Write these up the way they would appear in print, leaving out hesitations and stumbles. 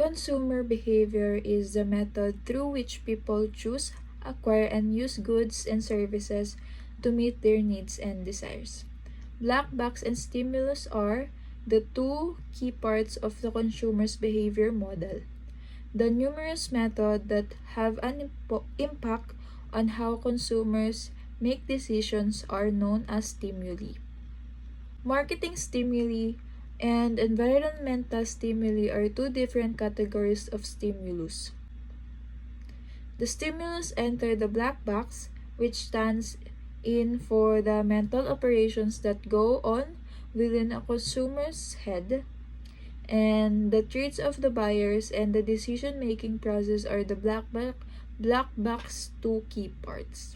Consumer behavior is the method through which people choose, acquire, and use goods and services to meet their needs and desires. Black box and stimulus are the two key parts of the consumer's behavior model. The numerous methods that have an impact on how consumers make decisions are known as stimuli. Marketing stimuli and environmental stimuli are two different categories of stimulus. The stimulus enter the black box, which stands in for the mental operations that go on within a consumer's head, and the traits of the buyers and the decision-making process are the black box two key parts.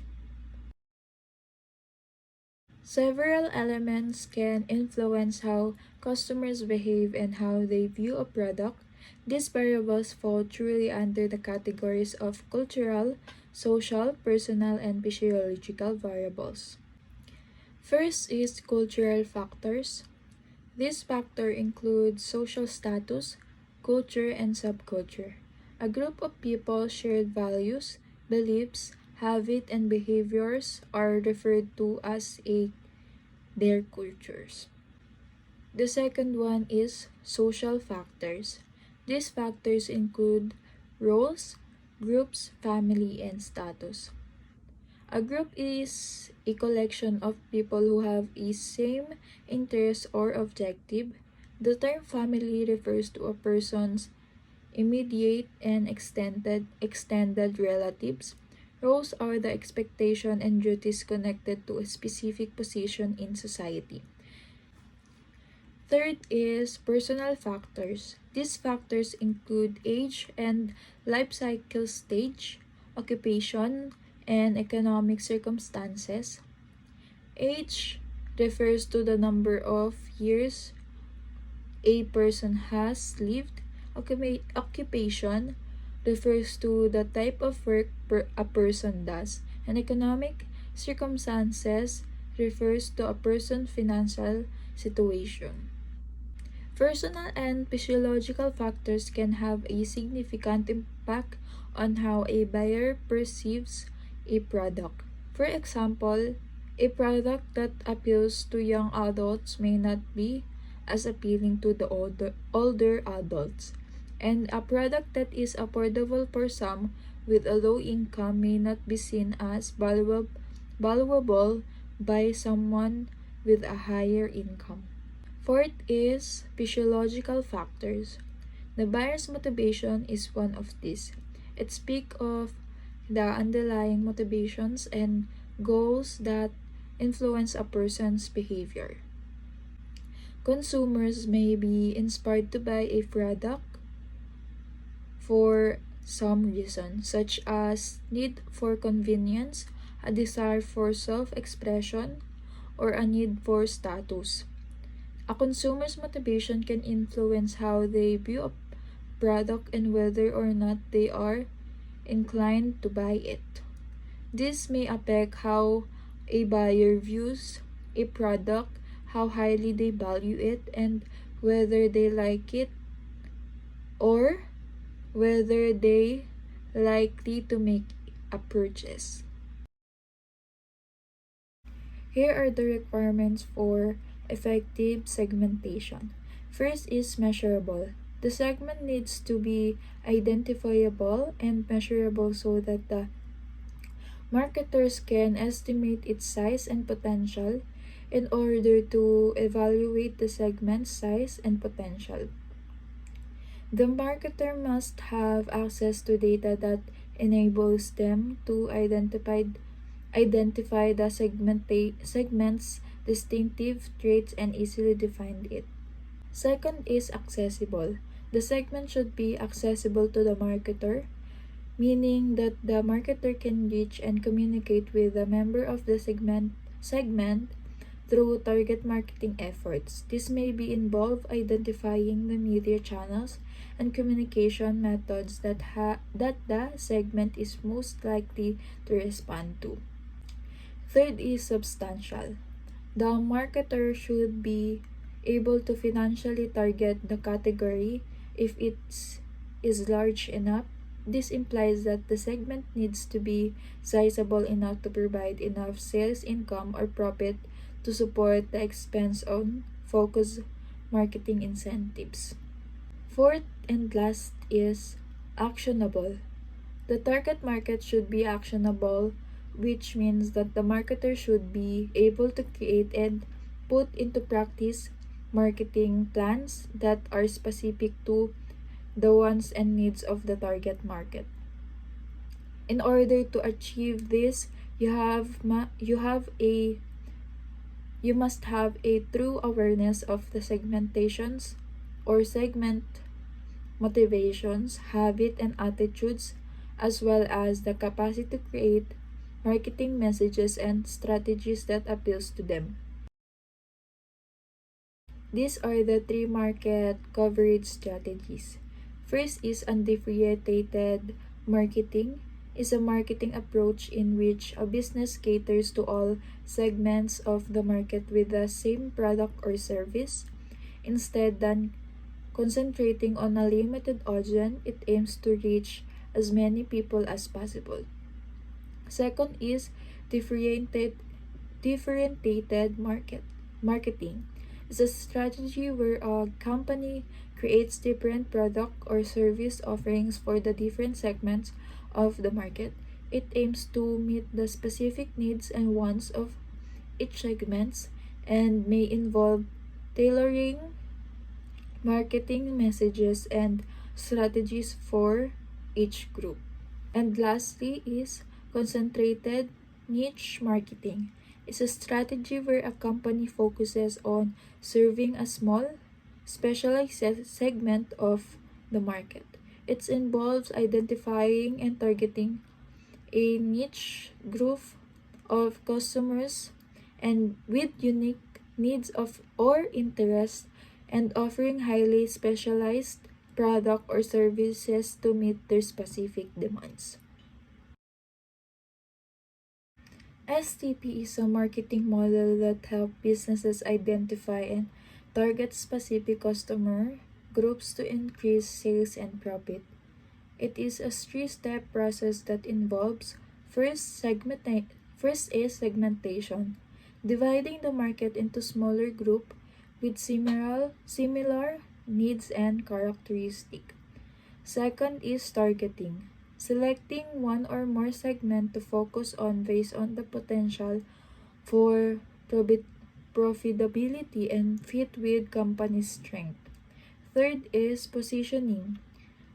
Several elements can influence how customers behave and how they view a product. These variables fall truly under the categories of cultural, social, personal, and physiological variables. First is cultural factors. This factor includes social status, culture, and subculture. A group of people shared values, beliefs, habits, and behaviors are referred to as their cultures. The second one is social factors. These factors include roles, groups, family, and status. A group is a collection of people who have a same interest or objective. The term family refers to a person's immediate and extended relatives. Roles are the expectation and duties connected to a specific position in society. Third is personal factors. These factors include age and life cycle stage, occupation, and economic circumstances. Age refers to the number of years a person has lived. Occupation refers to the type of work a person does, and economic circumstances refers to a person's financial situation. Personal and physiological factors can have a significant impact on how a buyer perceives a product. For example, a product that appeals to young adults may not be as appealing to the older adults, and a product that is affordable for some with a low income may not be seen as valuable by someone with a higher income. Fourth is physiological factors. The buyer's motivation is one of these. It speaks of the underlying motivations and goals that influence a person's behavior. Consumers may be inspired to buy a product for some reason, such as need for convenience, a desire for self-expression, or a need for status. A consumer's motivation can influence how they view a product and whether or not they are inclined to buy it. This may affect how a buyer views a product, how highly they value it, and whether they like it or whether they likely to make a purchase. Here are the requirements for effective segmentation. First is measurable. The segment needs to be identifiable and measurable so that the marketers can estimate its size and potential. In order to evaluate the segment's size and potential, the marketer must have access to data that enables them to identify the segment's distinctive traits and easily define it. Second is accessible. The segment should be accessible to the marketer, meaning that the marketer can reach and communicate with a member of the segment through target marketing efforts. This may involve identifying the media channels and communication methods that the segment is most likely to respond to. Third is substantial. The marketer should be able to financially target the category if is large enough, this implies that the segment needs to be sizable enough to provide enough sales income or profit to support the expense on focused marketing incentives. Fourth and last is actionable. The target market should be actionable, which means that the marketer should be able to create and put into practice marketing plans that are specific to the wants and needs of the target market. In order to achieve this, you must have a true awareness of the segmentations or segment motivations, habit, and attitudes, as well as the capacity to create marketing messages and strategies that appeals to them. These are the three market coverage strategies. First is undifferentiated marketing is a marketing approach in which a business caters to all segments of the market with the same product or service. Instead than concentrating on a limited audience, it aims to reach as many people as possible. Second is differentiated marketing. It's a strategy where a company creates different product or service offerings for the different segments of the market. It aims to meet the specific needs and wants of each segments and may involve tailoring marketing messages and strategies for each group. And lastly is concentrated niche marketing. It's a strategy where a company focuses on serving a small, specialized segment of the market. It involves identifying and targeting a niche group of customers and with unique needs of or interests and offering highly specialized product or services to meet their specific demands. STP is a marketing model that helps businesses identify and target specific customer groups to increase sales and profit. It is a three-step process that involves first is segmentation, dividing the market into smaller groups with similar needs and characteristics. Second is targeting, selecting one or more segment to focus on based on the potential for profitability and fit with company's strength. Third is positioning,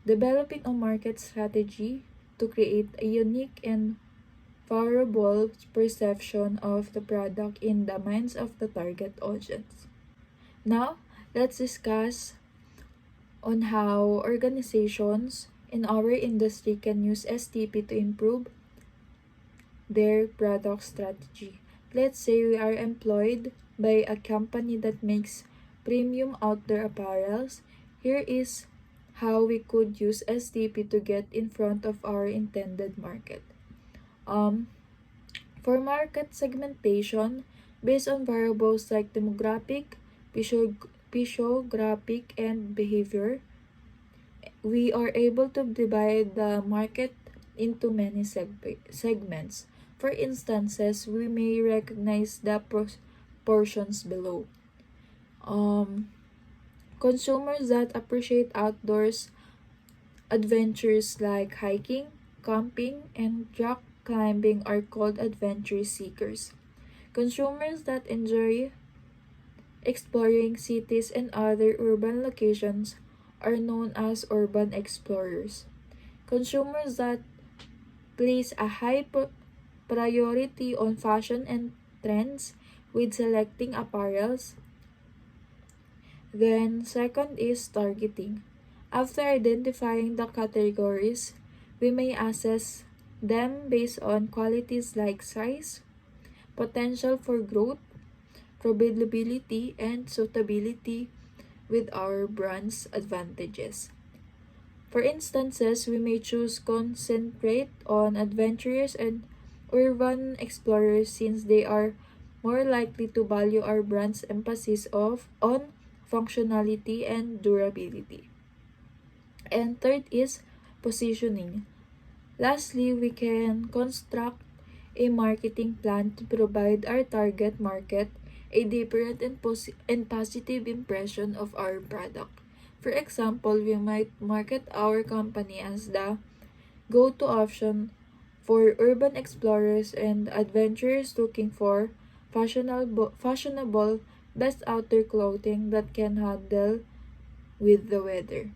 developing a market strategy to create a unique and favorable perception of the product in the minds of the target audience. Now, let's discuss on how organizations in our industry can use STP to improve their product strategy. Let's say we are employed by a company that makes premium outdoor apparels. Here is how we could use STP to get in front of our intended market. For market segmentation, based on variables like demographic, physiographic, and behavior, we are able to divide the market into many segments. For instances, we may recognize the portions below. Consumers that appreciate outdoors adventures like hiking, camping, and rock climbing are called adventure seekers. Consumers that enjoy exploring cities and other urban locations are known as urban explorers. Consumers that place a high priority on fashion and trends with selecting apparels. Then, second is targeting. After identifying the categories, we may assess them based on qualities like size, potential for growth, profitability, and suitability with our brand's advantages. For instances, we may choose concentrate on adventurers and urban explorers since they are more likely to value our brand's emphasis on functionality and durability. And third is positioning. Lastly, we can construct a marketing plan to provide our target market a different and positive impression of our product. For example, we might market our company as the go-to option for urban explorers and adventurers looking for fashionable best outdoor clothing that can handle with the weather.